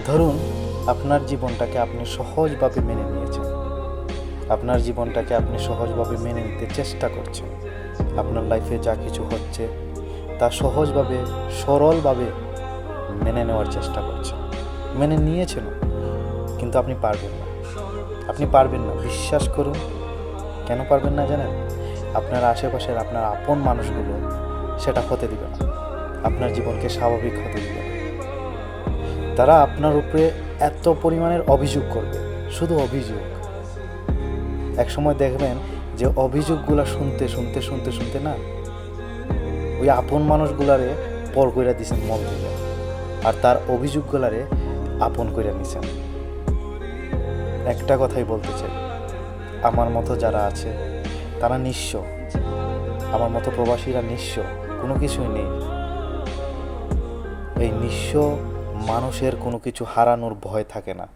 ধরুন আপনার জীবনটাকে আপনি সহজভাবে মেনে নিয়েছেন, আপনার জীবনটাকে আপনি সহজভাবে মেনে নিতে চেষ্টা করছেন, আপনার লাইফে যা কিছু হচ্ছে তা সহজভাবে সরলভাবে মেনে নেওয়ার চেষ্টা করছেন, মেনে নিয়েছেন, কিন্তু আপনি পারবেন না, আপনি পারবেন না। বিশ্বাস করুন, কেন পারবেন না জানেন? আপনার আশেপাশের আপনার আপন মানুষগুলো সেটা হতে দিবে না, আপনার জীবনকে স্বাভাবিক হতে দিবে না। তারা আপনার উপরে এত পরিমাণের অভিযোগ করবে, শুধু অভিযোগ। এক সময় দেখবেন যে অভিযোগগুলো শুনতে শুনতে শুনতে শুনতে না ওই আপন মানুষগুলারে পর কইরা দিছেন মন থেকে, আর তার অভিযোগগুলারে আপন কইরা নিছেন। একটা কথাই বলতে চাই, আমার মতো যারা আছে তারা নিঃস্ব, আমার মতো প্রবাসীরা নিঃস্ব, কোনো কিছুই নেই। এই নিঃস্ব মানুষের কোনো কিছু হারানোর ভয় থাকে না।